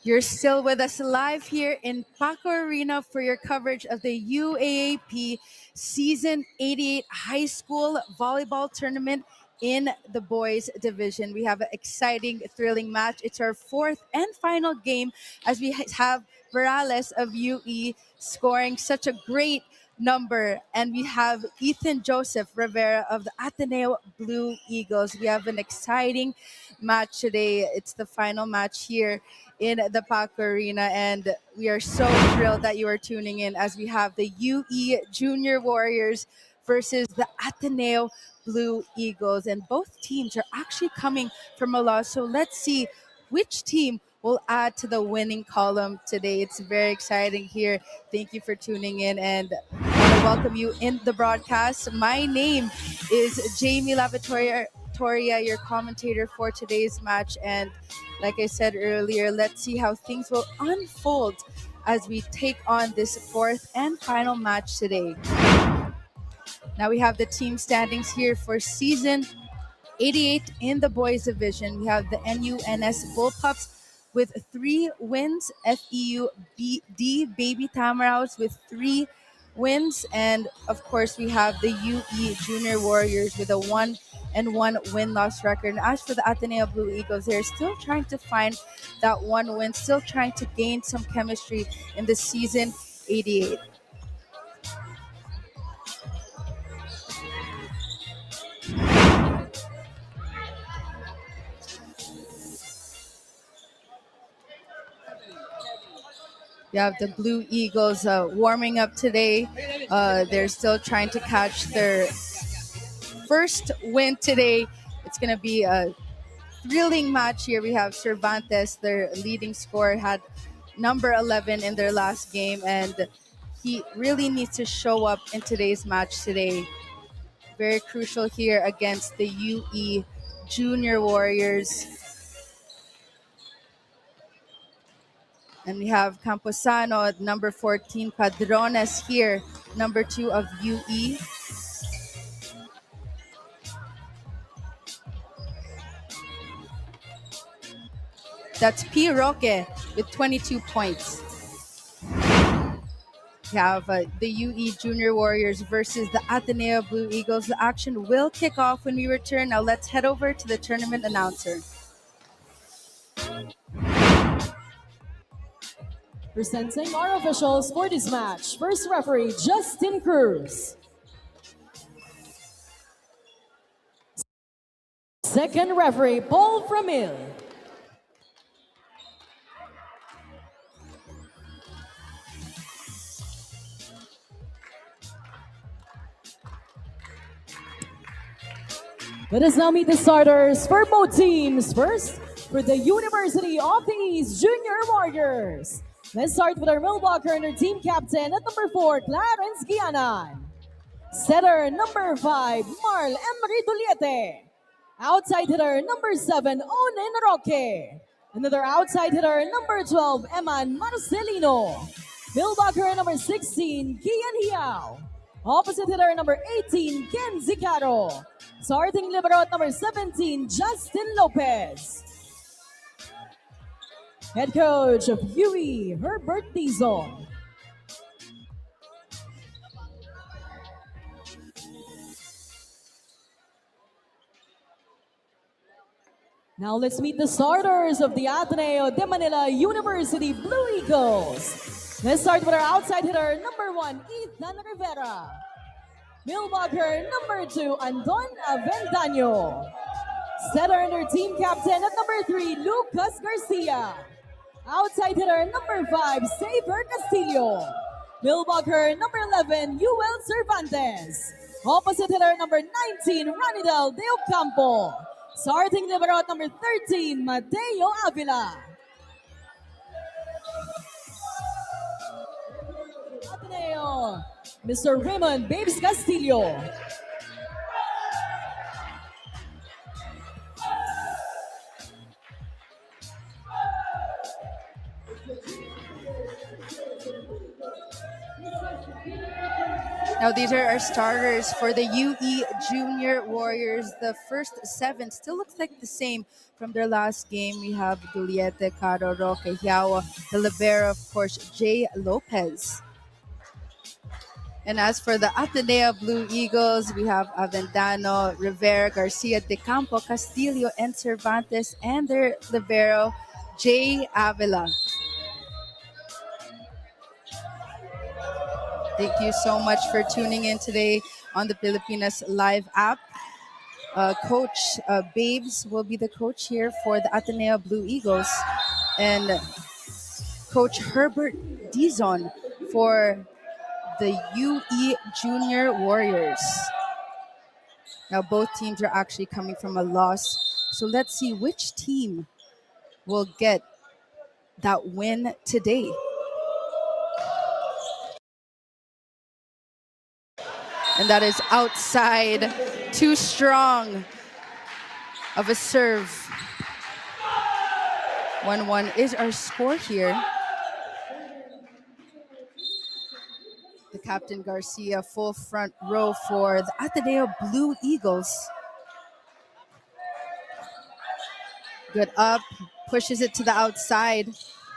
You're still with us live here in Paco Arena for your coverage of the UAAP Season 88 High School Volleyball Tournament in the boys division. We have an exciting, thrilling match. It's our fourth and final game as we have Morales of UE scoring such a great number, and we have Ethan Joseph Rivera of the Ateneo Blue Eagles. We have an exciting match today. It's the final match here in the Paco Arena, and we are so thrilled that you are tuning in as we have the UE Junior Warriors versus the Ateneo Blue Eagles, and both teams are actually coming from a loss. So let's see which team will add to the winning column today. It's very exciting here. Thank you for tuning in, and I want to welcome you in the broadcast. My name is Jamie Lavatoria, your commentator for today's match, and like I said earlier, let's see how things will unfold as we take on this fourth and final match today. Now we have the team standings here for season 88 in the boys division. We have the NUNS Bullpups with 3 wins, FEU D Baby Tamaraos with 3 wins, and of course we have the UE Junior Warriors with a 1-1 win-loss record. And as for the Ateneo Blue Eagles, they're still trying to find that 1 win, still trying to gain some chemistry in the season 88. You have the Blue Eagles warming up today. They're still trying to catch their first win today. It's going to be a thrilling match here. We have Cervantes, their leading scorer, had number 11 in their last game, and he really needs to show up in today's match today. Very crucial here against the UE Junior Warriors. And we have Camposano at number 14, Padrones here, number 2 of UE. That's P. Roque with 22 points. We have the UE Junior Warriors versus the Ateneo Blue Eagles. The action will kick off when we return. Now let's head over to the tournament announcer. Presenting our officials for this match. First referee, Justin Cruz. Second referee, Paul Framil. Let us now meet the starters for both teams. First, for the University of the East Junior Warriors. Let's start with our middle-blocker and our team captain at number 4, Clarence Guianan. Setter, number 5, Marl Emery Duliete. Outside hitter, number 7, Onen Roque. Another outside hitter, number 12, Eman Marcelino. Middle-blocker, number 16, Kian Hiao. Opposite hitter, number 18, Ken Zicaro. Starting libero at number 17, Justin Lopez. Head coach of UE, Herbert Dizon. Now let's meet the starters of the Ateneo de Manila University Blue Eagles. Let's start with our outside hitter, number 1, Ethan Rivera. Middle-blocker, number 2, Anton Avendano. Setter and our team captain at number 3, Lucas Garcia. Outside hitter, number 5, Saber Castillo. Middle-blocker, number 11, Yuel Cervantes. Opposite hitter, number 19, Ranidel De Ocampo. Starting libero at number 13, Mateo Avila. Ateneo, Mr. Raymond Babes Castillo. Now Now these are our starters for the UE Junior Warriors. The first 7 still looks like the same from their last game. We have Juliette, Caro, Roque, Hiao, the libero, of course, Jay Lopez. And as for the Ateneo Blue Eagles, we have Avendano, Rivera, Garcia, De Campo, Castillo, and Cervantes, and their libero, Jay Avila. Thank you so much for tuning in today on the Pilipinas Live app. Coach Babes will be the coach here for the Ateneo Blue Eagles. And Coach Herbert Dizon for the UE Junior Warriors. Now both teams are actually coming from a loss. So let's see which team will get that win today. And that is outside, too strong of a serve. 1-1 is our score here. The captain Garcia, full front row for the Ateneo Blue Eagles. Good up, pushes it to the outside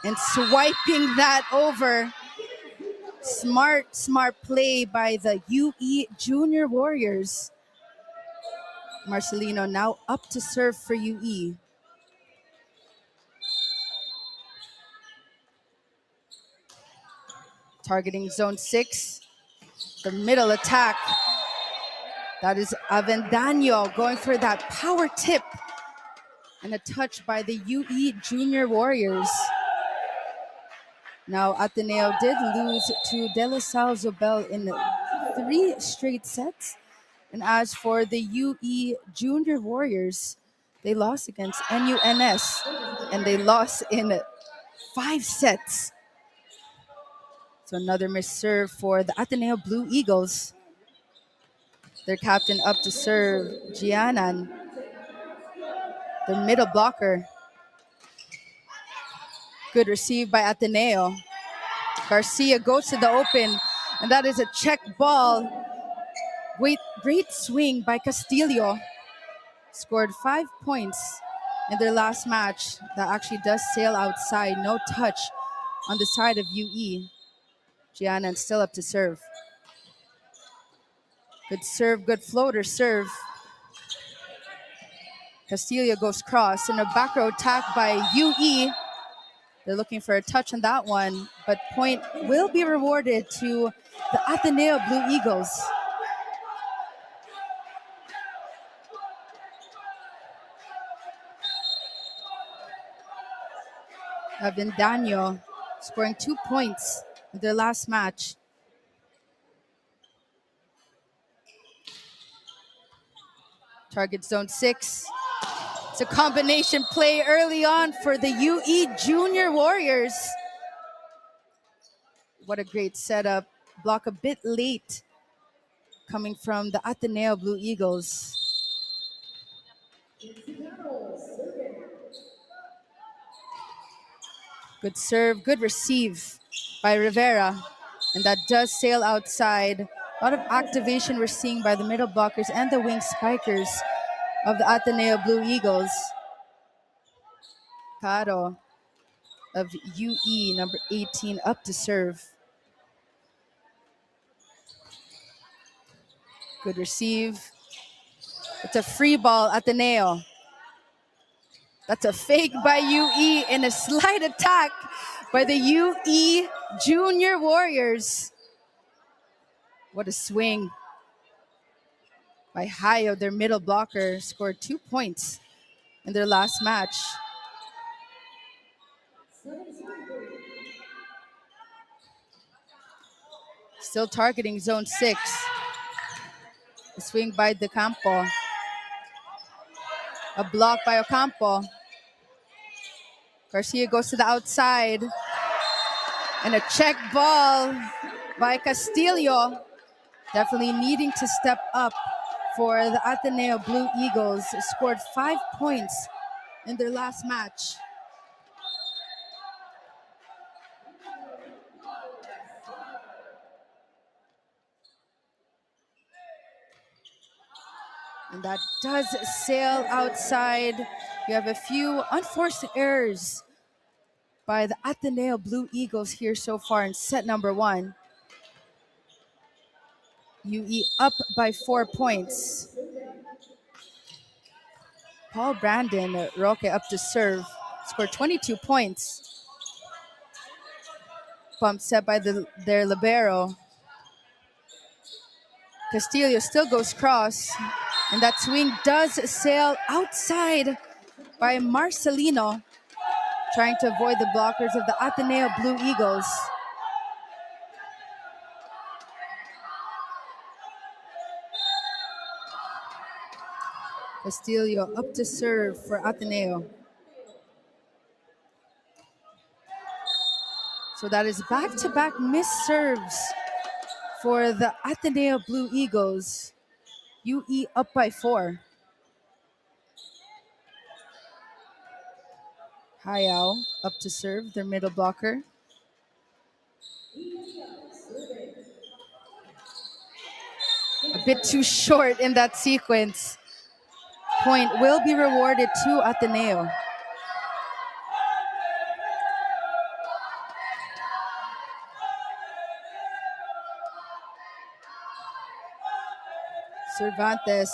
and swiping that over. Smart play by the UE Junior Warriors. Marcelino now up to serve for UE. Targeting zone 6, the middle attack. That is Avendano going for that power tip. And a touch by the UE Junior Warriors. Now Ateneo did lose to De La Salle Zobel in 3 straight sets. And as for the UE Junior Warriors, they lost against NUNS and they lost in 5 sets. So another missed serve for the Ateneo Blue Eagles. Their captain up to serve, Gianan, the middle blocker. Good receive by Ateneo. Garcia goes to the open, and that is a check ball. Great swing by Castillo. Scored 5 points in their last match. That actually does sail outside. No touch on the side of UE. Giannan still up to serve. Good serve, good floater serve. Castillo goes cross and a back row attack by UE. They're looking for a touch on that one, but point will be rewarded to the Ateneo Blue Eagles. Avendano scoring 2 points in their last match. Target zone 6. It's a combination play early on for the UE Junior Warriors. What a great setup. Block a bit late coming from the Ateneo Blue Eagles. Good serve, good receive by Rivera. And that does sail outside. A lot of activation we're seeing by the middle blockers and the wing spikers of the Ateneo Blue Eagles. Caro of UE, number 18, up to serve. Good receive. It's a free ball, Ateneo. That's a fake by UE and a slight attack by the UE Junior Warriors. What a swing by Hayo, their middle blocker, scored 2 points in their last match. Still targeting zone 6. A swing by De Campo. A block by Ocampo. Garcia goes to the outside. And a check ball by Castillo. Definitely needing to step up for the Ateneo Blue Eagles. Scored 5 points in their last match. And that does sail outside. You have a few unforced errors by the Ateneo Blue Eagles here so far in set number 1. UE up by 4 points. Paul Brandon Roque up to serve. Scored 22 points. Pump set by their libero. Castillo still goes cross. And that swing does sail outside by Marcelino, trying to avoid the blockers of the Ateneo Blue Eagles. Castillo up to serve for Ateneo. So that is back-to-back missed serves for the Ateneo Blue Eagles. UE up by 4. Hayao up to serve, their middle blocker. A bit too short in that sequence. Point will be rewarded to Ateneo. Cervantes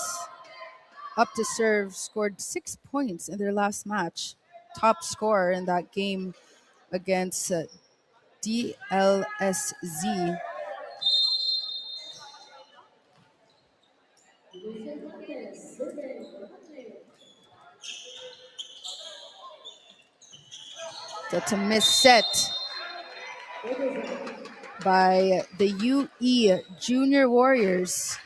up to serve, scored 6 points in their last match. Top scorer in that game against DLSZ. That's a missed set by the UE Junior Warriors.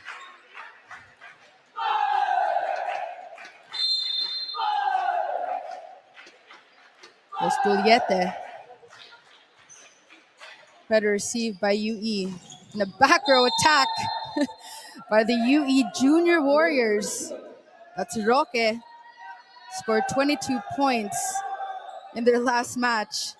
Los Duliete. Better received by UE. And a back row attack by the UE Junior Warriors. That's Roque. Scored 22 points in their last match.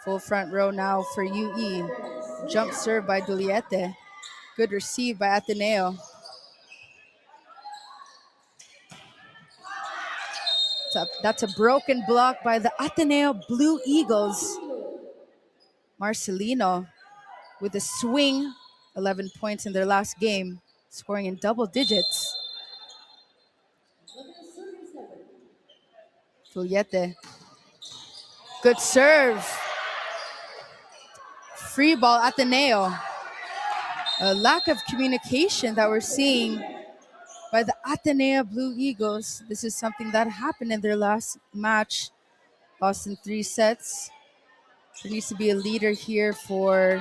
Full front row now for UE. Jump serve by Duliete. Good receive by Ateneo. That's a broken block by the Ateneo Blue Eagles. Marcelino with a swing, 11 points in their last game, scoring in double digits. Duliete. Good serve. Free ball, Ateneo. A lack of communication that we're seeing by the Ateneo Blue Eagles. This is something that happened in their last match, lost in 3 sets. There needs to be a leader here for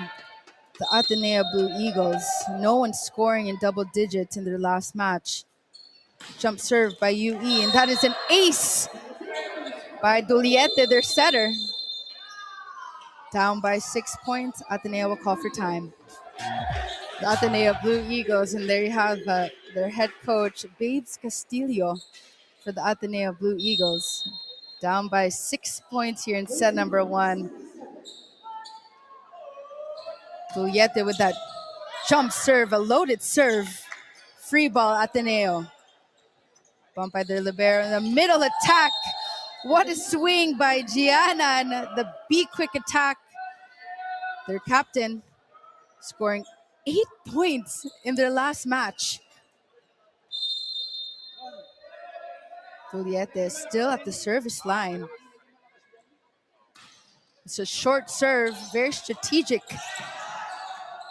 the Ateneo Blue Eagles. No one scoring in double digits in their last match. Jump serve by UE, and that is an ace by Duliete, their setter. Down by 6 points, Ateneo will call for time. The Ateneo Blue Eagles, and there you have their head coach, Babes Castillo, for the Ateneo Blue Eagles. Down by 6 points here in set number 1. Duliete with that jump serve, a loaded serve. Free ball, Ateneo. Bumped by their libero in the middle attack. What a swing by Giannan. The Be Quick attack. Their captain scoring 8 points in their last match. Duliete still at the service line. It's a short serve, very strategic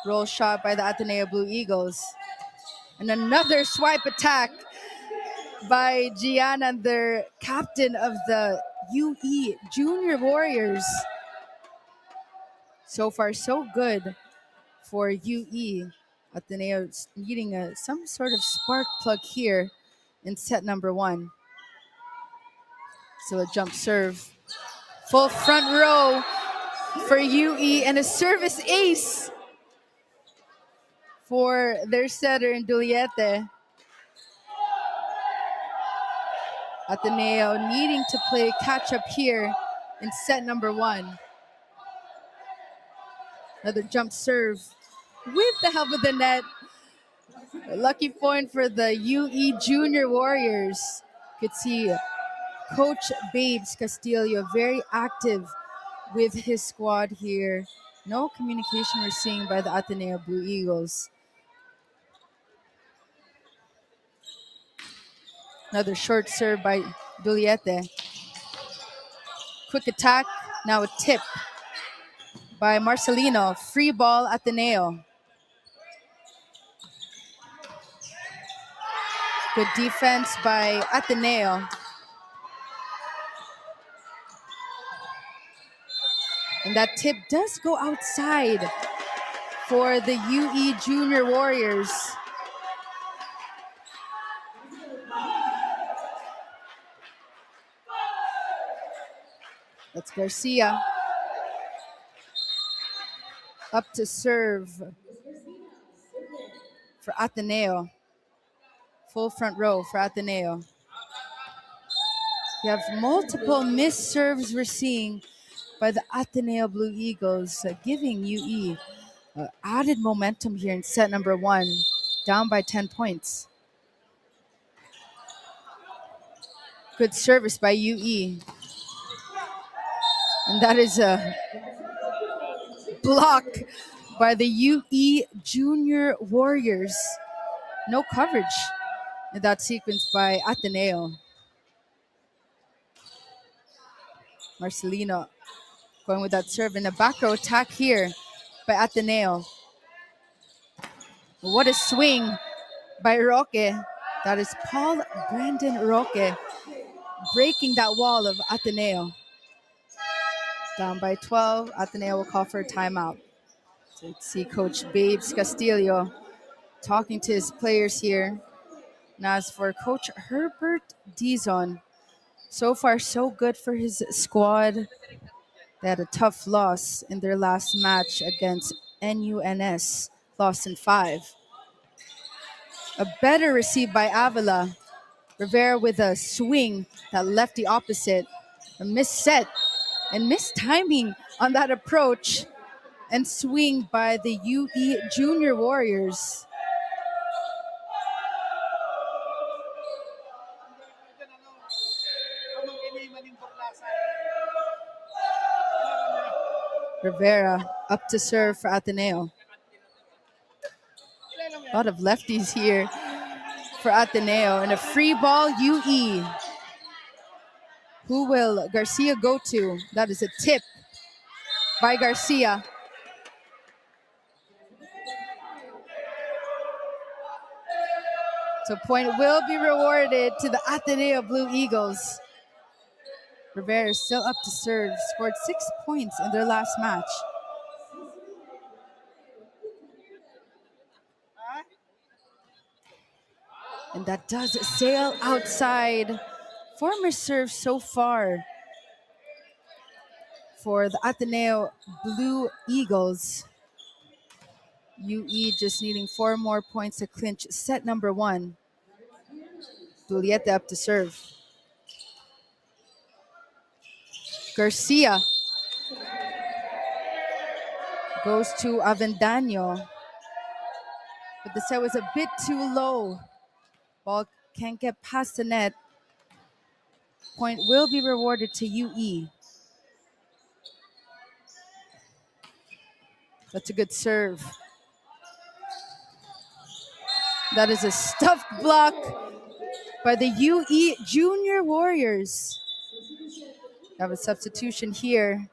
roll shot by the Ateneo Blue Eagles. And another swipe attack by Gianna, their captain of the UE Junior Warriors. So far, so good for UE. Ateneo needing some sort of spark plug here in set number 1. So a jump serve. Full front row for UE and a service ace for their setter in Duliete. Ateneo needing to play catch up here in set number 1. Another jump serve with the help of the net. A lucky point for the UE Junior Warriors. Could see Coach Babes Castillo very active with his squad here. No communication we're seeing by the Ateneo Blue Eagles. Another short serve by Duliete. Quick attack, now a tip by Marcelino. Free ball, Ateneo. Good defense by Ateneo. And that tip does go outside for the UE Junior Warriors. That's Garcia. Up to serve for Ateneo. Full front row for Ateneo. We have multiple missed serves we're seeing by the Ateneo Blue Eagles, giving UE added momentum here in set number 1, down by 10 points. Good service by UE. And that is a block by the UE Junior Warriors. No coverage in that sequence by Ateneo. Marcelino going with that serve in a back row attack here by Ateneo. What a swing by Roque. That is Paul Brandon Roque breaking that wall of Ateneo. Down by 12, Ateneo will call for a timeout. So let's see Coach Babes Castillo talking to his players here. And as for Coach Herbert Dizon, so far so good for his squad. They had a tough loss in their last match against NUNS, lost in 5. A better receive by Avila. Rivera with a swing that left the opposite. A missed set and missed timing on that approach and swing by the UE Junior Warriors. Rivera up to serve for Ateneo. A lot of lefties here for Ateneo. And a free ball, UE. Who will Garcia go to? That is a tip by Garcia. So point will be rewarded to the Ateneo Blue Eagles. Rivera is still up to serve, scored 6 points in their last match. And that does sail outside. Former serve so far for the Ateneo Blue Eagles. UE just needing 4 more points to clinch set number 1. Duliete up to serve. Garcia goes to Avendaño. But the set was a bit too low. Ball can't get past the net. Point will be rewarded to UE. That's a good serve. That is a stuffed block by the UE Junior Warriors. We have a substitution here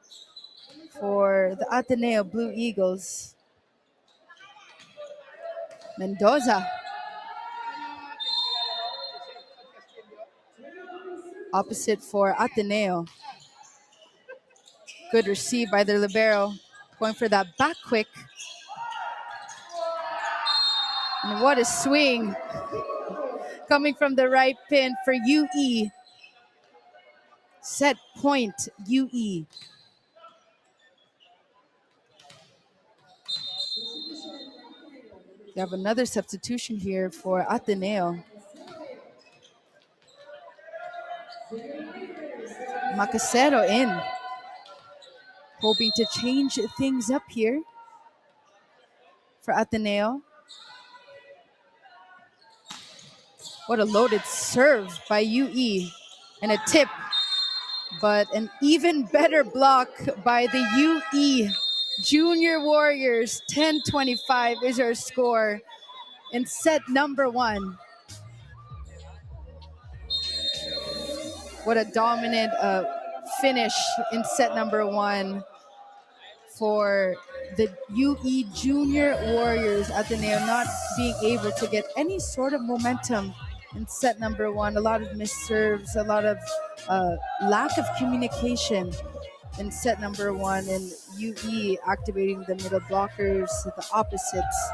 for the Ateneo Blue Eagles. Mendoza. Opposite for Ateneo. Good receive by their libero. Going for that back quick. And what a swing. Coming from the right pin for UE. Set point, UE. We have another substitution here for Ateneo. Macacero in. Hoping to change things up here for Ateneo. What a loaded serve by UE. And a tip, but an even better block by the UE Junior Warriors. 10-25 is our score in set number 1. What a dominant finish in set number 1 for the UE Junior Warriors. Ateneo not being able to get any sort of momentum in set number 1. A lot of missed serves, a lot of lack of communication in set number 1, and UE activating the middle blockers, the opposites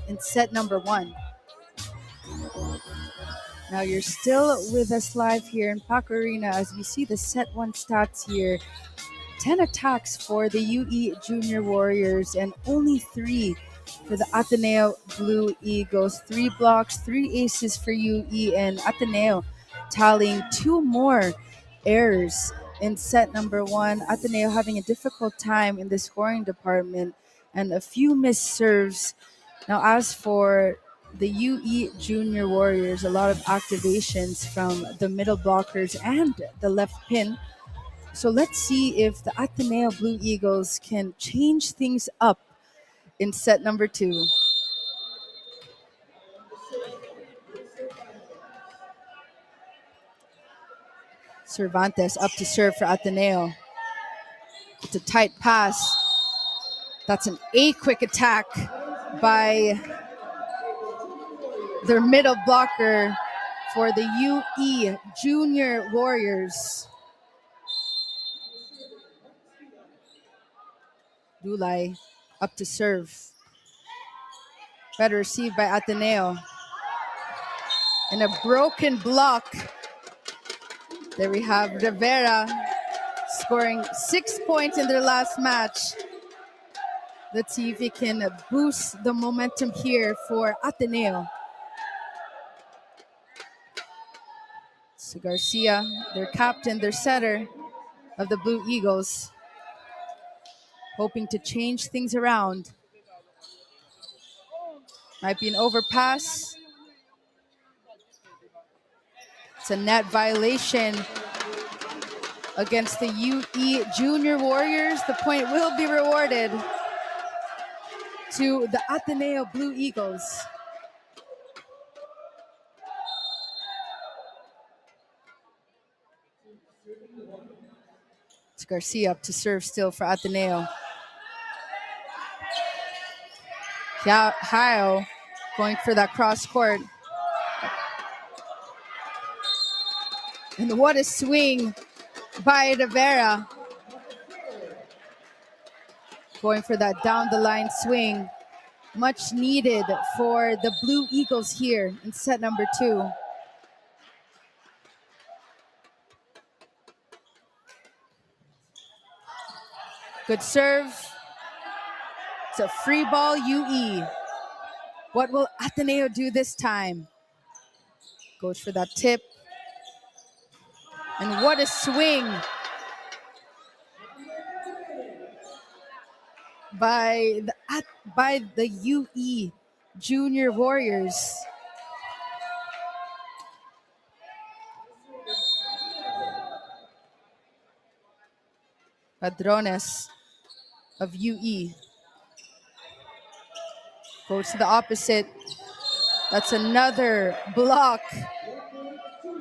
in set number 1. Now you're still with us live here in Paco Arena as we see the set 1 stats here. 10 attacks for the UE Junior Warriors and only 3 for the Ateneo Blue Eagles. 3 blocks, 3 aces for UE, and Ateneo tallying 2 more errors in set number 1. Ateneo having a difficult time in the scoring department and a few missed serves. Now as for the UE Junior Warriors, a lot of activations from the middle blockers and the left pin. So let's see if the Ateneo Blue Eagles can change things up in set number 2. Cervantes up to serve for Ateneo. It's a tight pass. That's an quick attack by their middle blocker for the UE Junior Warriors. Dulay up to serve. Better received by Ateneo. And a broken block. There we have Rivera scoring 6 points in their last match. Let's see if he can boost the momentum here for Ateneo. So Garcia, their captain, their setter of the Blue Eagles, hoping to change things around. Might be an overpass. It's a net violation against the UE Junior Warriors. The point will be rewarded to the Ateneo Blue Eagles. It's Garcia up to serve still for Ateneo. Hao going for that cross court. And what a swing by Rivera. Going for that down the line swing. Much needed for the Blue Eagles here in set number 2. Good serve. It's a free ball UE. What will Ateneo do this time? Goes for that tip. And what a swing by the UE Junior Warriors. Padrones of UE goes to the opposite. That's another block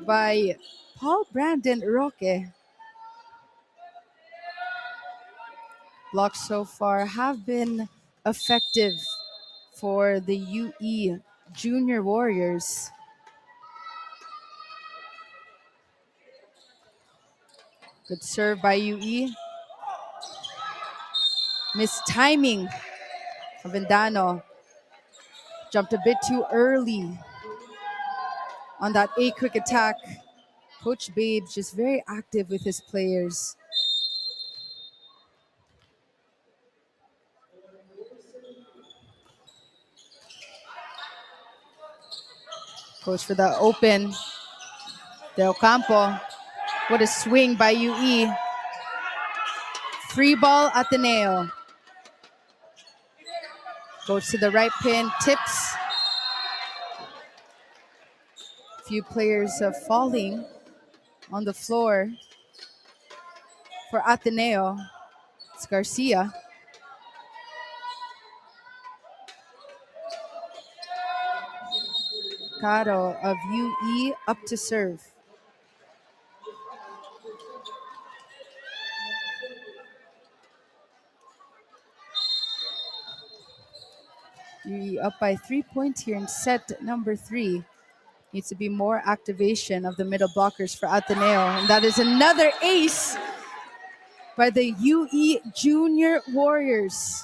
by Paul Brandon Roque. Blocks so far have been effective for the UE Junior Warriors. Good serve by UE. Missed timing of Vendano. Jumped a bit too early on that quick attack. Coach Babes just very active with his players. Goes for the open. Del Campo. What a swing by UE. Free ball Ateneo. Goes to the right pin, tips. Few players falling on the floor for Ateneo. It's Garcia. Caro of UE up to serve. UE up by 3 points here in set number 3. Needs to be more activation of the middle blockers for Ateneo. And that is another ace by the UE Junior Warriors.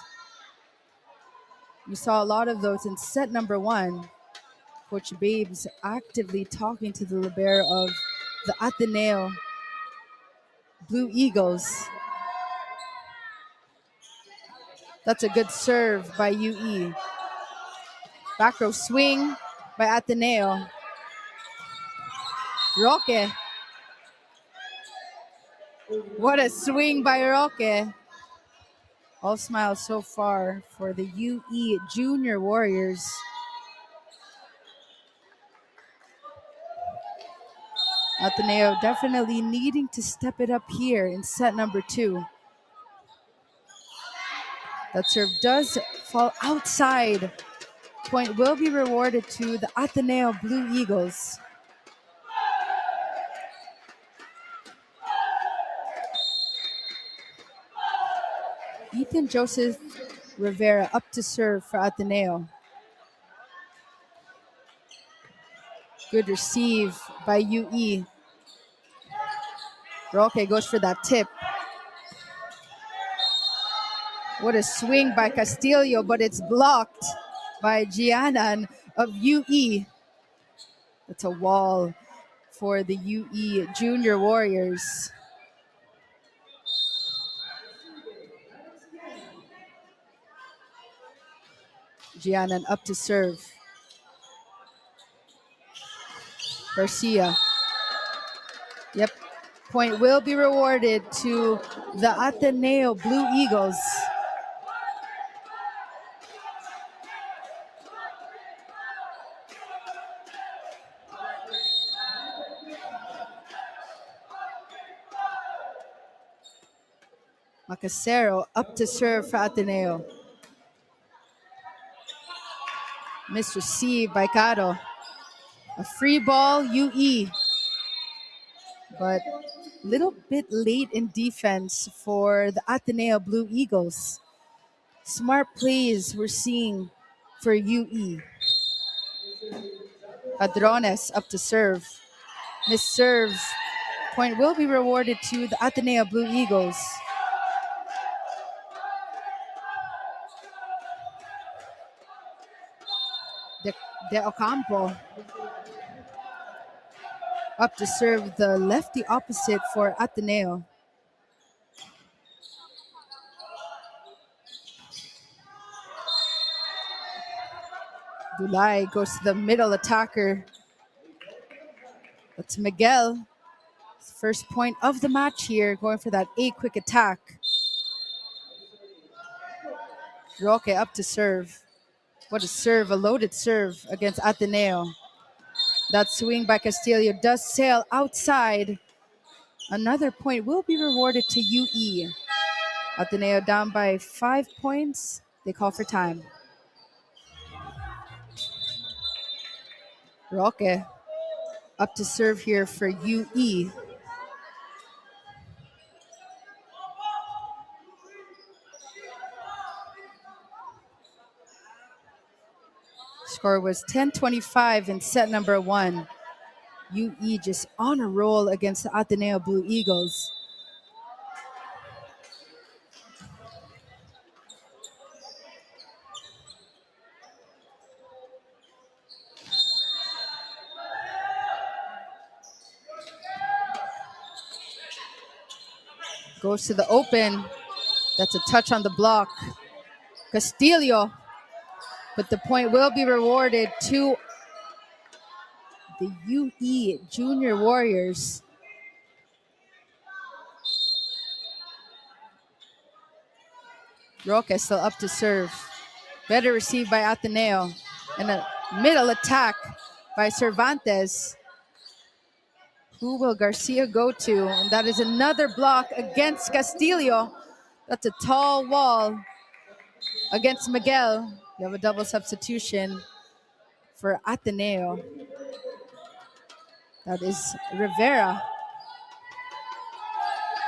We saw a lot of those in set number 1. Coach Babes actively talking to the libero of the Ateneo Blue Eagles. That's a good serve by UE. Back row swing by Ateneo. Roque. What a swing by Roque. All smiles so far for the UE Junior Warriors. Ateneo definitely needing to step it up here in set number 2. That serve does fall outside. Point will be rewarded to the Ateneo Blue Eagles. Ethan Joseph Rivera up to serve for Ateneo. Good receive by UE. Roque goes for that tip. What a swing by Castillo, but it's blocked by Giannan of UE. That's a wall for the UE Junior Warriors. Giannan up to serve. Garcia. Yep. Point will be rewarded to the Ateneo Blue Eagles. Macacero up to serve for Ateneo. Misreceived by Caro. A free ball, UE. But a little bit late in defense for the Ateneo Blue Eagles. Smart plays we're seeing for UE. Padrones up to serve. Miss serve. Point will be rewarded to the Ateneo Blue Eagles. De Ocampo up to serve, the lefty opposite for Ateneo. Dulay goes to the middle attacker. That's Miguel. First point of the match here, going for that quick attack. Roque up to serve. What a serve, a loaded serve against Ateneo. That swing by Castillo does sail outside. Another point will be rewarded to UE. Ateneo down by 5 points. They call for time. Roque up to serve here for UE. Score was 10-25 in set number 1. UE just on a roll against the Ateneo Blue Eagles. Goes to the open. That's a touch on the block. Castillo. But the point will be rewarded to the UE Junior Warriors. Roque still up to serve. Better received by Ateneo. And a middle attack by Cervantes. Who will Garcia go to? And that is another block against Castillo. That's a tall wall against Miguel. You have a double substitution for Ateneo. That is Rivera,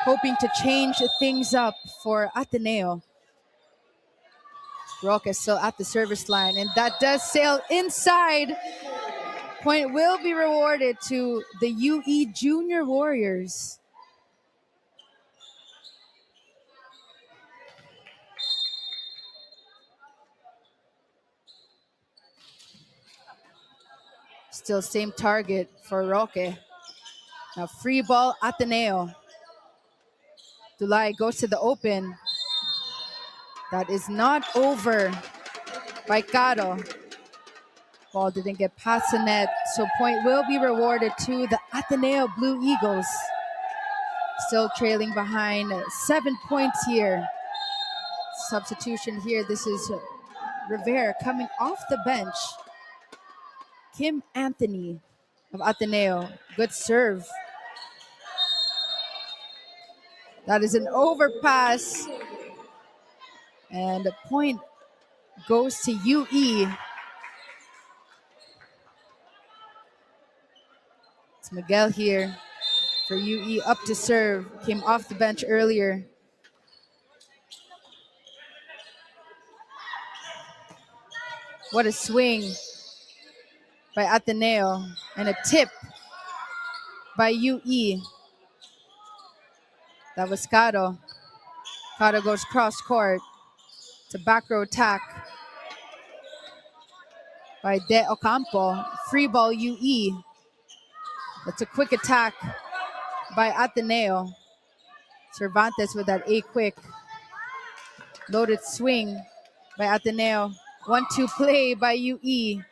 hoping to change things up for Ateneo. Roque still at the service line, and that does sail inside. Point will be rewarded to the UE Junior Warriors. Still same target for Roque. Now free ball, Ateneo. Dulay goes to the open. That is not over by Caro. Ball didn't get past the net, so point will be rewarded to the Ateneo Blue Eagles. Still trailing behind 7 points here. Substitution here. This is Rivera coming off the bench. Kim Anthony of Ateneo. Good serve. That is an overpass. And the point goes to UE. It's Miguel here for UE up to serve. Came off the bench earlier. What a swing by Ateneo. And a tip by UE. That was Caro. Caro goes cross court. It's a back row attack by De Ocampo. Free ball UE. That's a quick attack by Ateneo. Cervantes with that quick. Loaded swing by Ateneo. 1-2 play by UE.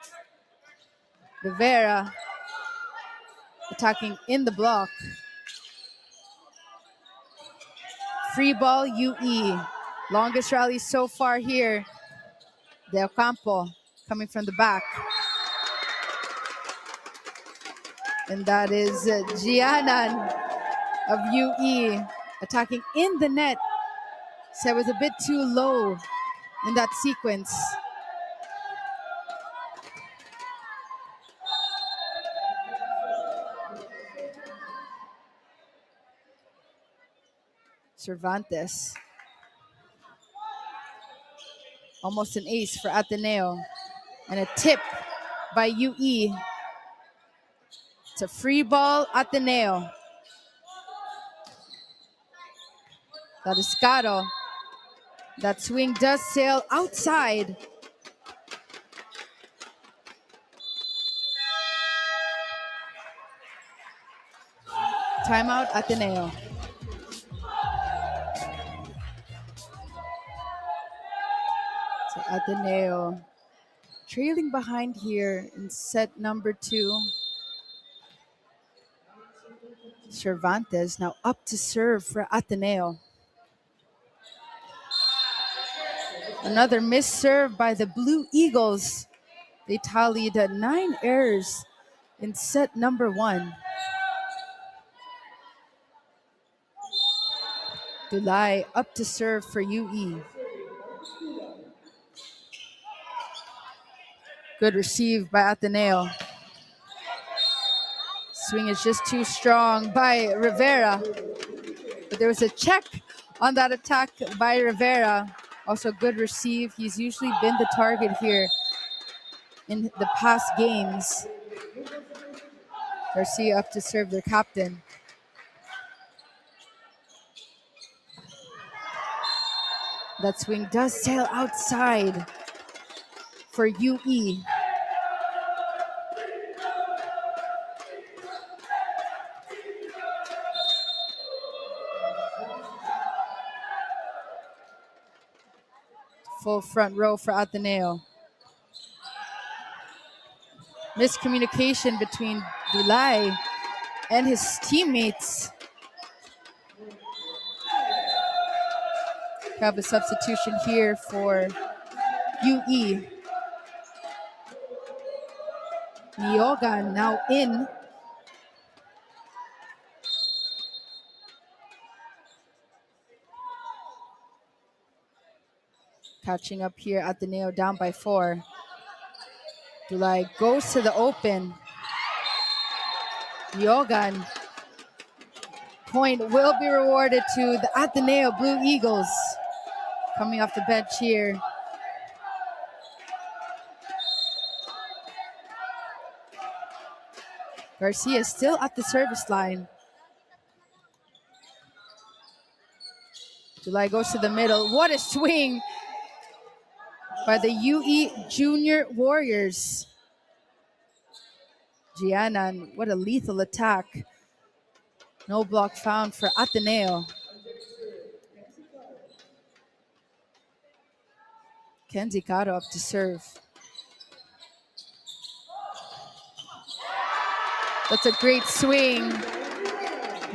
Rivera attacking in the block. Free ball UE. Longest rally so far here. De Ocampo coming from the back. And that is Gianan of UE attacking in the net. So it was a bit too low in that sequence. Cervantes. Almost an ace for Ateneo. And a tip by UE. It's a free ball, Ateneo. That is Caro. That swing does sail outside. Timeout, Ateneo. So Ateneo trailing behind here in set number 2. Cervantes now up to serve for Ateneo. Another missed serve by the Blue Eagles. They tallied 9 errors in set number 1. Dulay up to serve for UE. Good receive by Ateneo. Swing is just too strong by Rivera. But there was a check on that attack by Rivera. Also good receive. He's usually been the target here in the past games. Garcia up to serve their captain. That swing does sail outside for UE. Full front row for Ateneo. Miscommunication between Dulay and his teammates. Have a substitution here for UE. Niogan now in. Catching up here, Ateneo down by 4. Dulay goes to the open. Niogan. Point will be rewarded to the Ateneo Blue Eagles. Coming off the bench here. Garcia still at the service line. Dulay goes to the middle. What a swing by the UE Junior Warriors. Gianan, what a lethal attack. No block found for Ateneo. Kenzie Caro up to serve. That's a great swing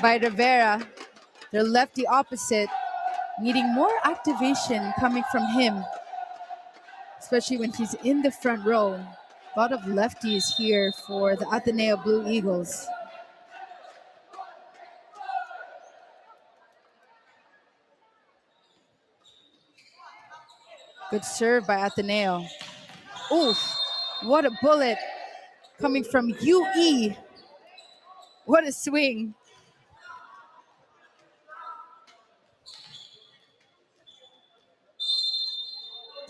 by Rivera. Their lefty opposite, needing more activation coming from him, especially when he's in the front row. A lot of lefties here for the Ateneo Blue Eagles. Good serve by Ateneo. Oof, what a bullet coming from UE. What a swing.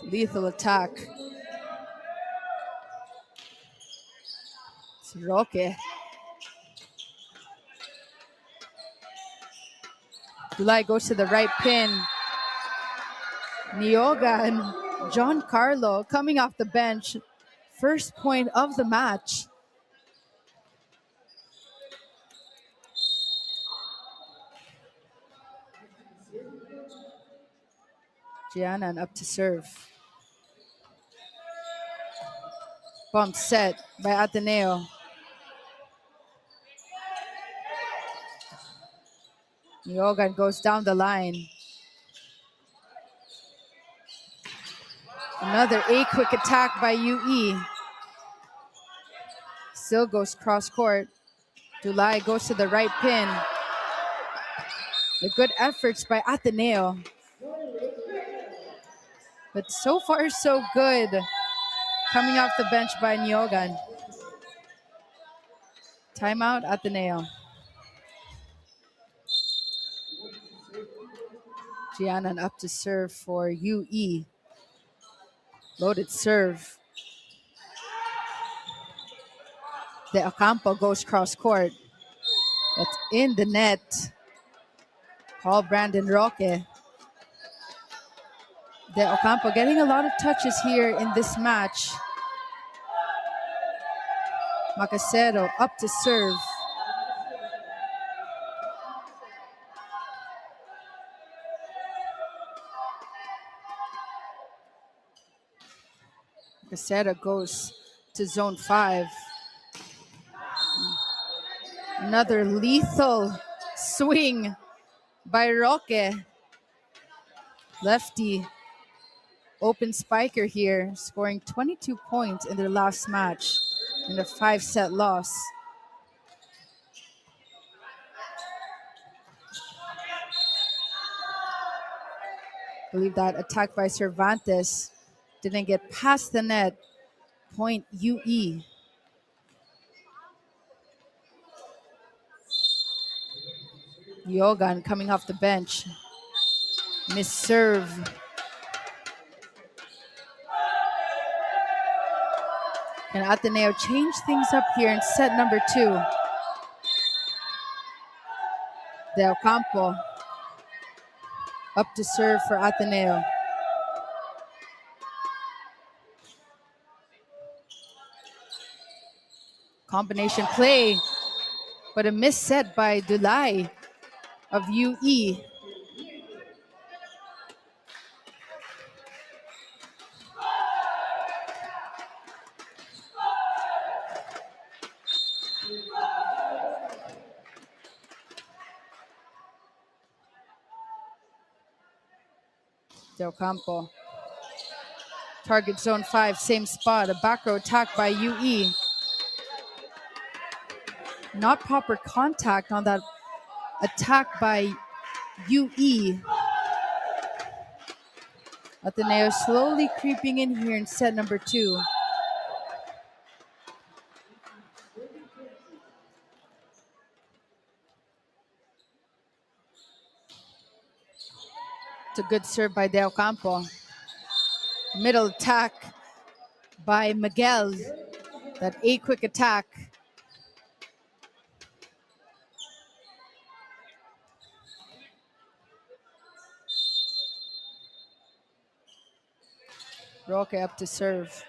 Lethal attack. It's Roque. Dulay goes to the right pin. Nioga and John Carlo coming off the bench. First point of the match. Giannan up to serve. Bump set by Ateneo. Niogan goes down the line. Another quick attack by UE. Still goes cross court. Dulay goes to the right pin. The good efforts by Ateneo. But so far, so good. Coming off the bench by Niogan. Timeout, Ateneo. Giannan up to serve for UE. Loaded serve. De Ocampo goes cross court. That's in the net. Paul Brandon Roque. De Ocampo getting a lot of touches here in this match. Macacero up to serve. Macacero goes to zone 5. Another lethal swing by Roque. Lefty. Open spiker here, scoring 22 points in their last match in a 5-set loss. I believe that attack by Cervantes didn't get past the net. Point UE. Yogan coming off the bench. Miss serve. Can Ateneo change things up here in set number 2? Del Campo up to serve for Ateneo. Combination play, but a miss set by Dulay of UE. Del Campo. Target zone 5, same spot. A back row attack by UE. Not proper contact on that attack by UE. Ateneo slowly creeping in here in set number 2. It's a good serve by Del Campo. Middle attack by Miguel. That quick attack. Roque up to serve.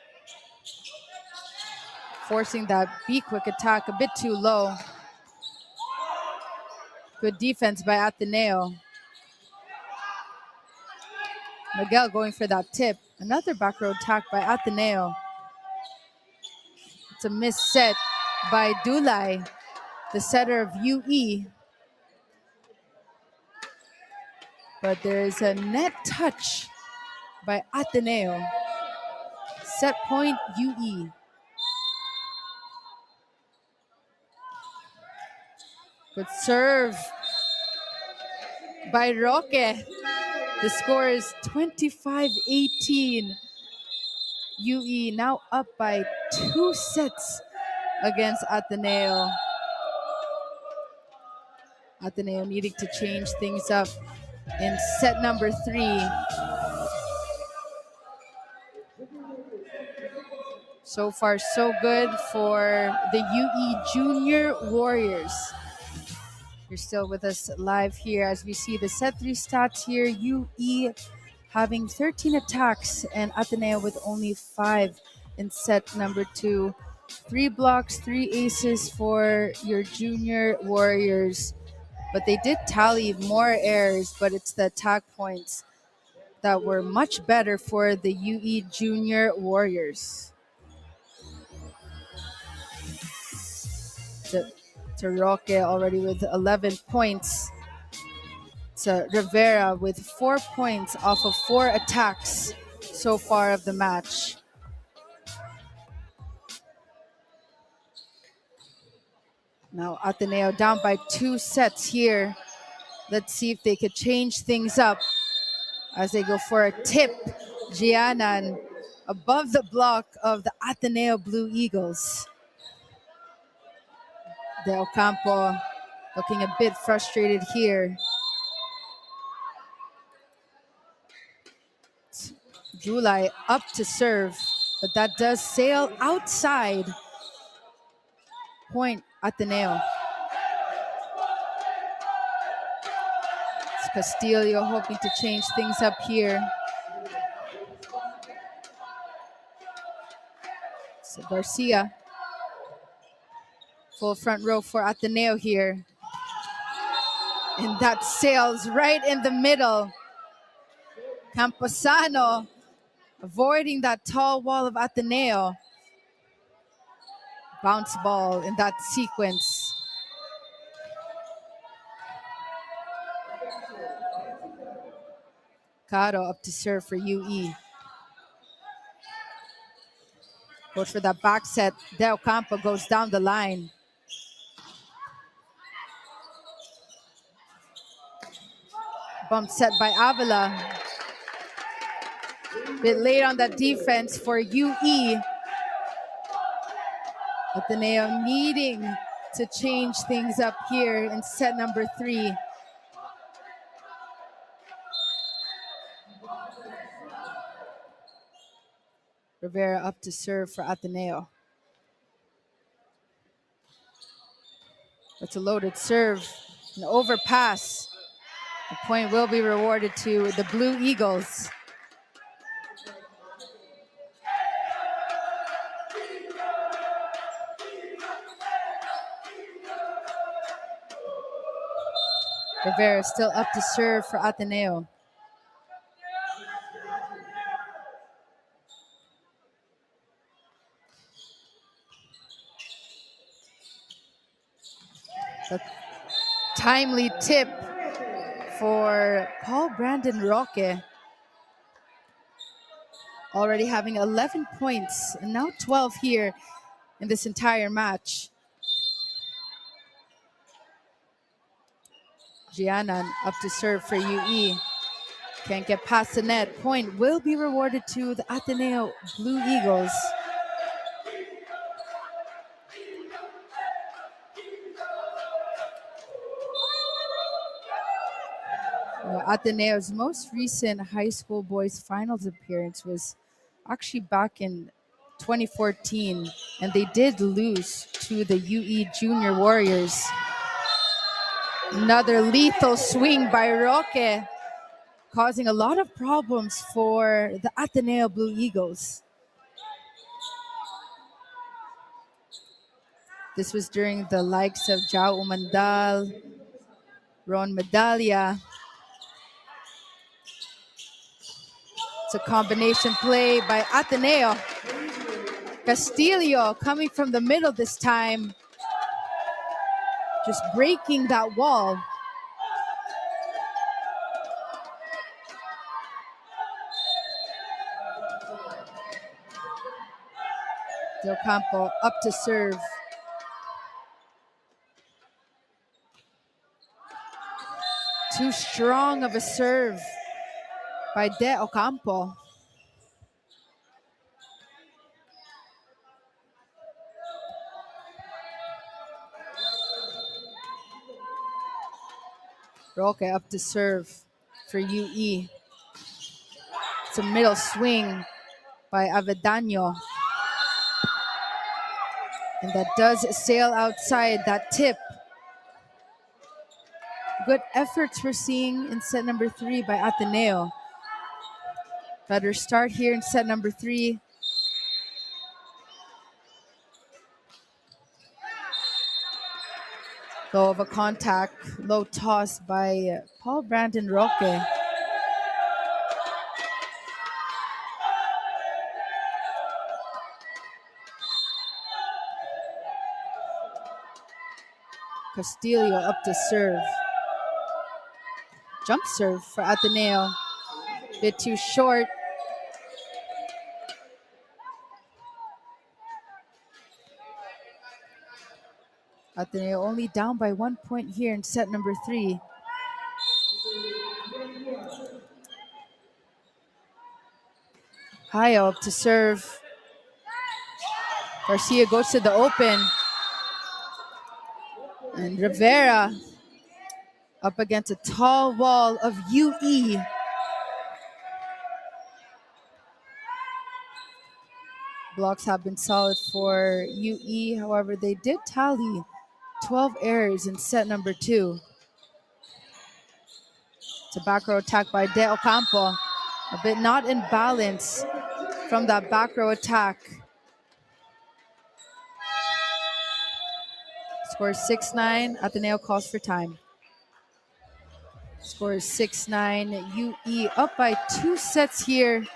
Forcing that quick attack a bit too low. Good defense by Ateneo. Miguel going for that tip. Another back row attack by Ateneo. It's a missed set by Dulay, the setter of UE. But there is a net touch by Ateneo. Set point UE. Good serve by Roque. The score is 25-18. UE now up by 2 sets against Ateneo. Ateneo needing to change things up in set number 3. So far, so good for the UE Junior Warriors. You're still with us live here as we see the set 3 stats here. UE having 13 attacks and Ateneo with only 5 in set number 2. 3 blocks, 3 aces for your Junior Warriors. But they did tally more errors, but it's the attack points that were much better for the UE Junior Warriors. To Roque already with 11 points. To Rivera with 4 points off of 4 attacks so far of the match. Now Ateneo down by 2 sets here. Let's see if they could change things up as they go for a tip. Gianan above the block of the Ateneo Blue Eagles. Del Campo looking a bit frustrated here. Julai up to serve, but that does sail outside. Point Ateneo. It's Castillo hoping to change things up here. So Garcia. Full front row for Ateneo here. And that sails right in the middle. Camposano avoiding that tall wall of Ateneo. Bounce ball in that sequence. Caro up to serve for UE. Goes for that back set. Del Campo goes down the line. Bump set by Avila. Bit late on that defense for UE. Ateneo needing to change things up here in set number 3. Rivera up to serve for Ateneo. That's a loaded serve, an overpass. The point will be rewarded to the Blue Eagles. Rivera still up to serve for Ateneo. A timely tip for Paul Brandon Roque. already having 11 points and now 12 here in this entire match. Giannan up to serve for UE. Can't get past the net. Point will be rewarded to the Ateneo Blue Eagles. Ateneo's most recent high school boys finals appearance was actually back in 2014, and they did lose to the UE Junior Warriors. Another lethal swing by Roque, causing a lot of problems for the Ateneo Blue Eagles. This was during the likes of Jao Umandal, Ron Medalla. It's a combination play by Ateneo. Castillo coming from the middle this time, just breaking that wall. Del Campo up to serve. Too strong of a serve by De Ocampo. Roque up to serve for UE. It's a middle swing by Avedano. And that does sail outside that tip. Good efforts we're seeing in set number 3 by Ateneo. Better start here in set number 3. Low of a contact, low toss by Paul Brandon Roque. Castillo up to serve. Jump serve for Ateneo. Bit too short. Ateneo only down by 1 point here in set number 3. Hayo up to serve. Garcia goes to the open. And Rivera up against a tall wall of UE. Blocks have been solid for UE. However, they did tally 12 errors in set number 2. It's a back row attack by De Ocampo. A bit not in balance from that back row attack. Score is 6-9. Ateneo calls for time. Score is 6-9. UE up by 2 sets here.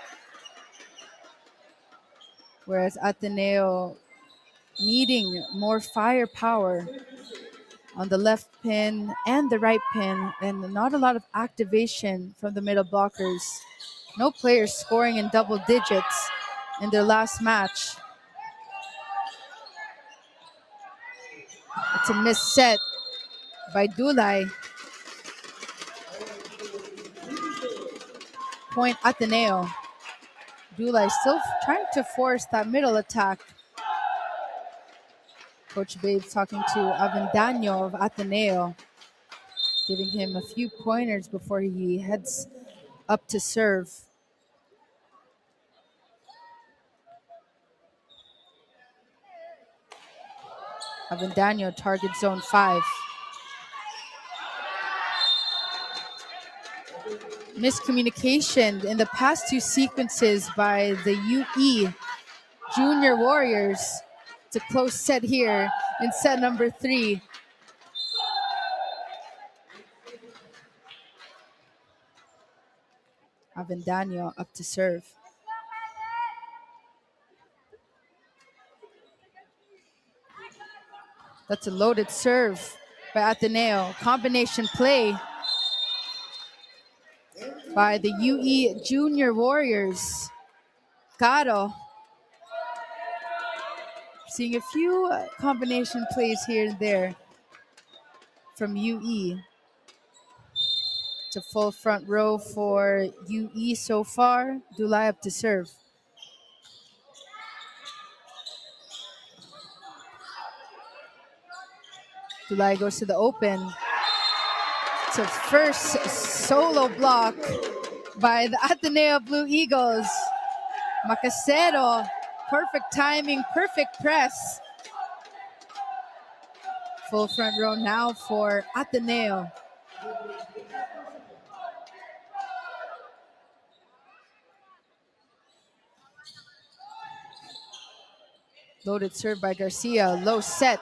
Whereas Ateneo needing more firepower on the left pin and the right pin, and not a lot of activation from the middle blockers. No players scoring in double digits in their last match. It's a missed set by Dulay. Point Ateneo. Dulay still trying to force that middle attack. Coach Babe's talking to Avendaño of Ateneo, giving him a few pointers before he heads up to serve. Avendaño target zone 5. Miscommunication in the past 2 sequences by the UE Junior Warriors. It's a close set here in set number 3. Avendaño up to serve. That's a loaded serve by Ateneo. Combination play by the UE Junior Warriors. Caro. Seeing a few combination plays here and there from UE. It's a full front row for UE so far. Dulay up to serve. Dulay goes to the open. It's a first solo block by the Ateneo Blue Eagles. Macacero, perfect timing, perfect press. Full front row now for Ateneo. Loaded serve by Garcia, low set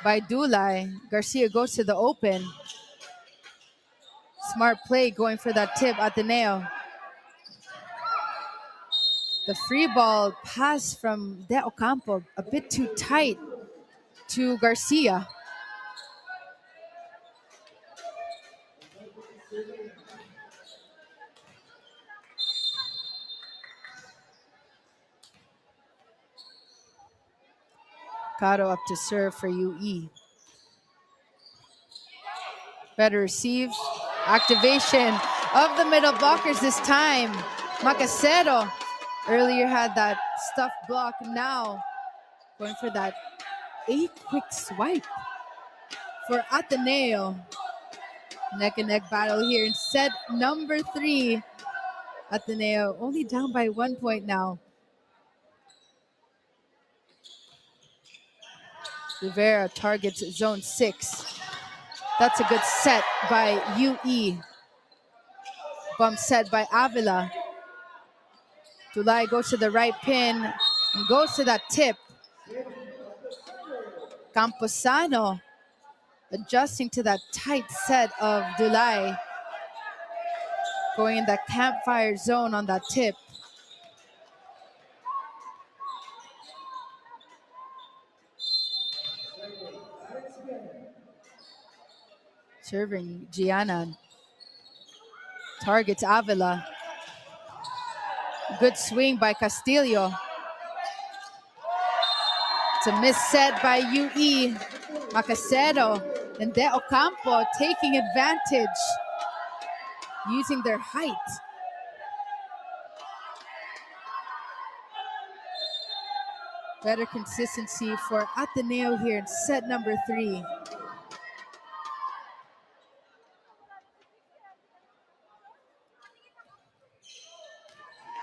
by Dulay. Garcia goes to the open. Smart play going for that tip, Ateneo. The free ball pass from De Ocampo, a bit too tight to Garcia. Caro up to serve for UE. Better receive. Activation of the middle blockers this time. Macacero earlier had that stuffed block. Now going for that quick swipe for Ateneo. Neck and neck battle here in set number 3. Ateneo only down by 1 point now. Rivera targets zone 6. That's a good set by UE. Bump set by Avila. Dulay goes to the right pin and goes to that tip. Camposano adjusting to that tight set of Dulay. Going in that campfire zone on that tip. Serving Gianna. Targets Avila. Good swing by Castillo. It's a miss set by UE. Macacero and De Ocampo taking advantage, using their height. Better consistency for Ateneo here in set number 3.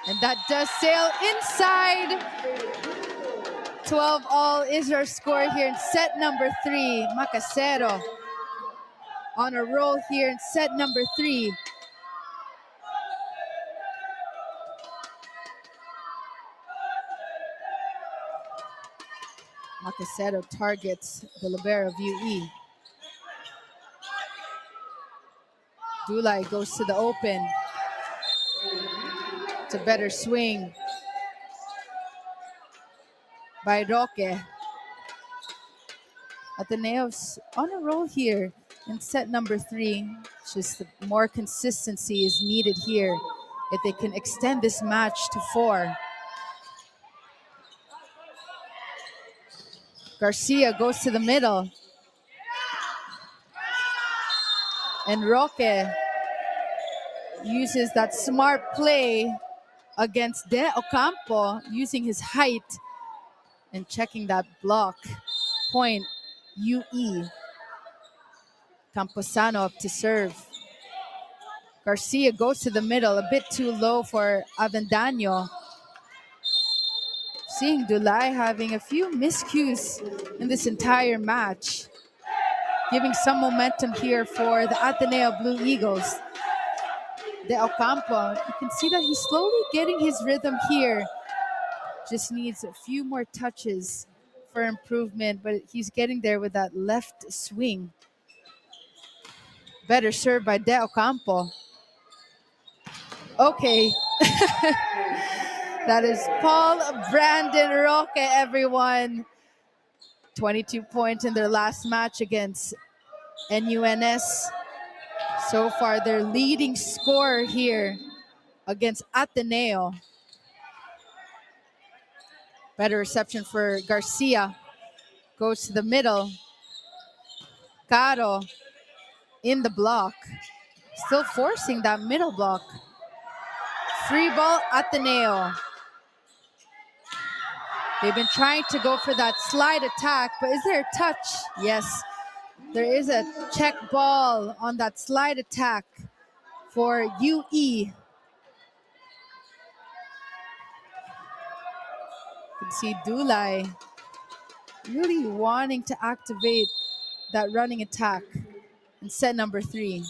And that does sail inside. 12 all is our score here in set number 3. Macacero on a roll here in set number 3. Macacero targets the libero of UE. Dulay goes to the open. It's a better swing by Roque. Ateneo's on a roll here in set number 3. Just more consistency is needed here if they can extend this match to 4. Garcia goes to the middle. And Roque uses that smart play against De Ocampo, using his height and checking that block. Point UE. Camposano up to serve. Garcia goes to the middle, a bit too low for Avendaño. Seeing Dulay having a few miscues in this entire match, giving some momentum here for the Ateneo Blue Eagles. De Ocampo, you can see that he's slowly getting his rhythm here. Just needs a few more touches for improvement, but he's getting there with that left swing. Better served by De Ocampo. Okay. That is Paul Brandon Roque, everyone. 22 points in their last match against NUNS. So far, their leading scorer here against Ateneo. Better reception for Garcia. Goes to the middle. Caro in the block. Still forcing that middle block. Free ball, Ateneo. They've been trying to go for that slide attack, but is there a touch? Yes, there is a check ball on that slide attack for UE. You can see Dulay really wanting to activate that running attack in set number 3.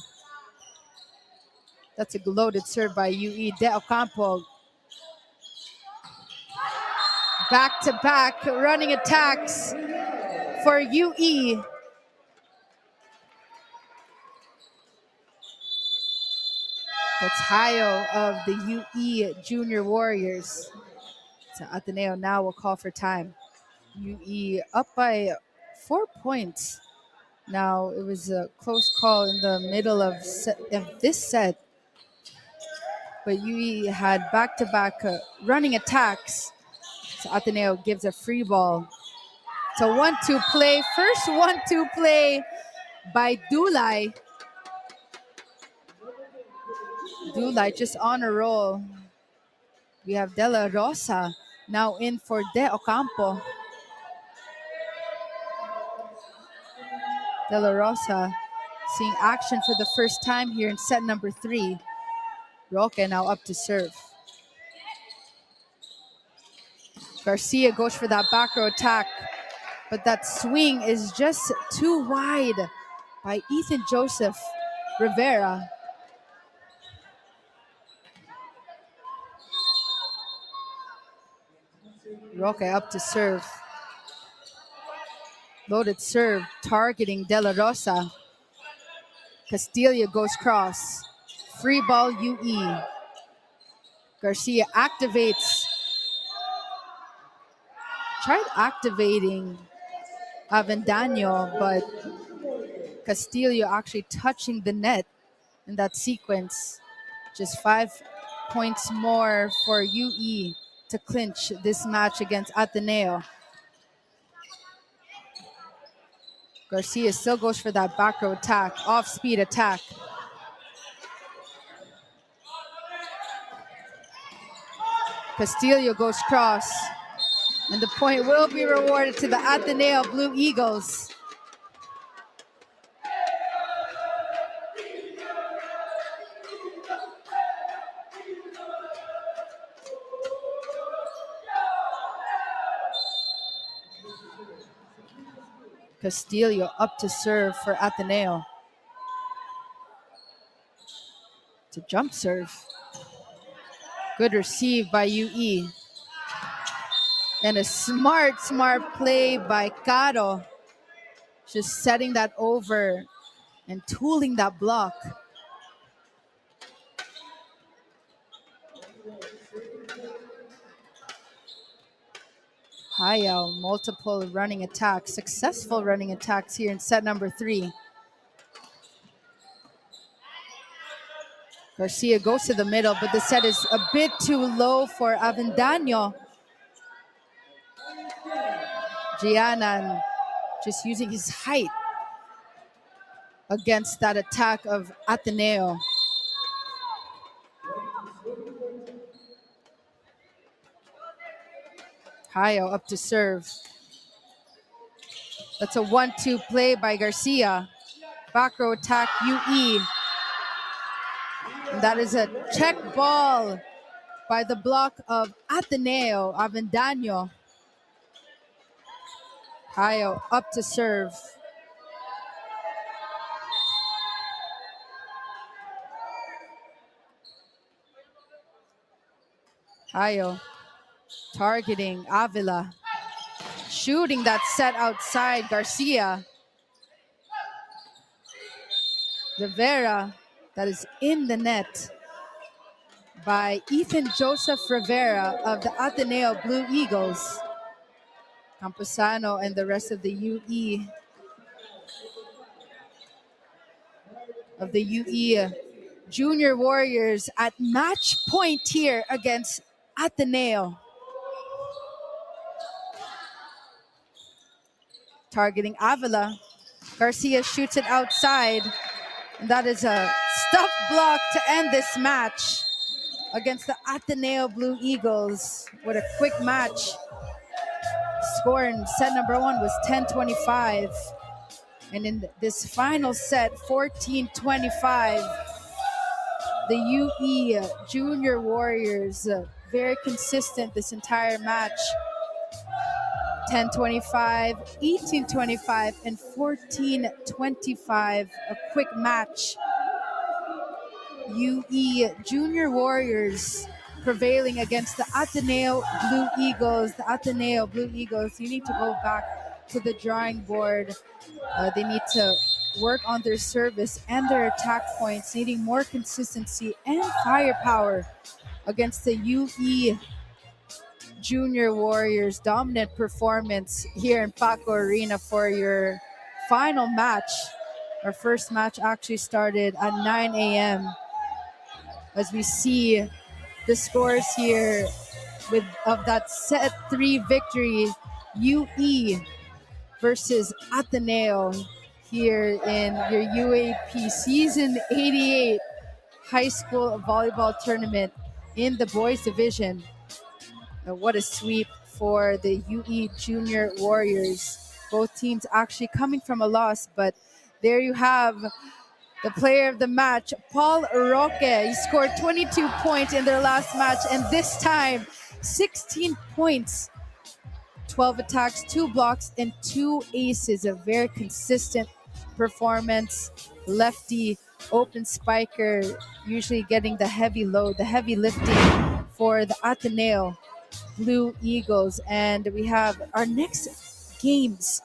That's a loaded serve by UE. De Ocampo. Back-to-back running attacks for UE. That's Hayo of the UE Junior Warriors. So Ateneo now will call for time. UE up by 4 points. Now, it was a close call in the middle of this set, but UE had back-to-back running attacks. So Ateneo gives a free ball. It's a 1-2 play. First 1-2 play by Dulay. Dulay just on a roll. We have De La Rosa now in for De Ocampo. De La Rosa seeing action for the first time here in set number 3. Roque now up to serve. Garcia goes for that back row attack, but that swing is just too wide by Ethan Joseph Rivera. Roque up to serve. Loaded serve targeting De La Rosa. Castilla goes cross. Free ball UE. Garcia activates. Tried activating Avendaño, but Castillo actually touching the net in that sequence. Just 5 points more for UE to clinch this match against Ateneo. Garcia still goes for that back row attack, off-speed attack. Castillo goes cross, and the point will be rewarded to the Ateneo Blue Eagles. Castillo up to serve for Ateneo. To jump serve. Good receive by UE. And a smart play by Caro. Just setting that over and tooling that block. Hayao, multiple running attacks, successful running attacks here in set number 3. Garcia goes to the middle, but the set is a bit too low for Avendaño. Giannan just using his height against that attack of Ateneo. Hayo up to serve. That's a 1-2 play by Garcia. Back row attack, UE. And that is a check ball by the block of Ateneo, Avendaño. Hayo up to serve. Hayo targeting Avila. Shooting that set outside Garcia. Rivera, that is in the net by Ethan Joseph Rivera of the Ateneo Blue Eagles. Camposano and the rest of the UE Junior Warriors at match point here against Ateneo. targeting Avila. Garcia shoots it outside. And that is a stuff block to end this match against the Ateneo Blue Eagles. What a quick match. Score in set number 1 was 10-25. And in this final set, 14-25, the UE Junior Warriors, very consistent this entire match. 10-25, 18-25, and 14-25, a quick match. UE Junior Warriors prevailing against the Ateneo Blue Eagles. The Ateneo Blue Eagles, you need to go back to the drawing board. They need to work on their service and their attack points, needing more consistency and firepower against the UE Junior Warriors. Dominant performance here in Paco Arena for your final match. Our first match actually started at 9 a.m. As we see the scores here of that set 3 victory, UE versus Ateneo here in your UAP Season 88 High School Volleyball Tournament in the boys division. What a sweep for the UE Junior Warriors. Both teams actually coming from a loss, but there you have the player of the match, Paul Roque. He scored 22 points in their last match, and this time 16 points, 12 attacks, 2 blocks, and 2 aces. A very consistent performance. Lefty, open spiker, usually getting the heavy load, the heavy lifting for the Ateneo Blue Eagles. And we have our next games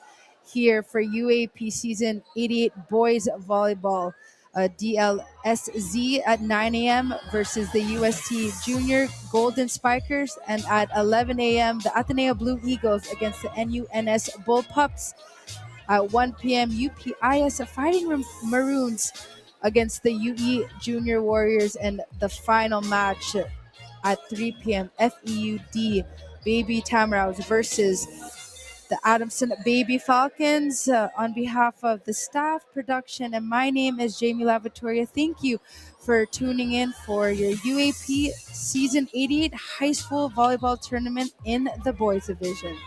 here for UAP Season 88 Boys Volleyball. DLSZ at 9 a.m. versus the UST Junior Golden Spikers, and at 11 a.m. the Ateneo Blue Eagles against the NUNS Bullpups. At 1 p.m. UPIS Fighting Maroons against the UE Junior Warriors, and the final match at 3 p.m. FEUD Baby Tamaraws versus the Adamson Baby Falcons. On behalf of the staff, production, and my name is Jamie Lavatoria. Thank you for tuning in for your UAP Season 88 High School Volleyball Tournament in the boys division.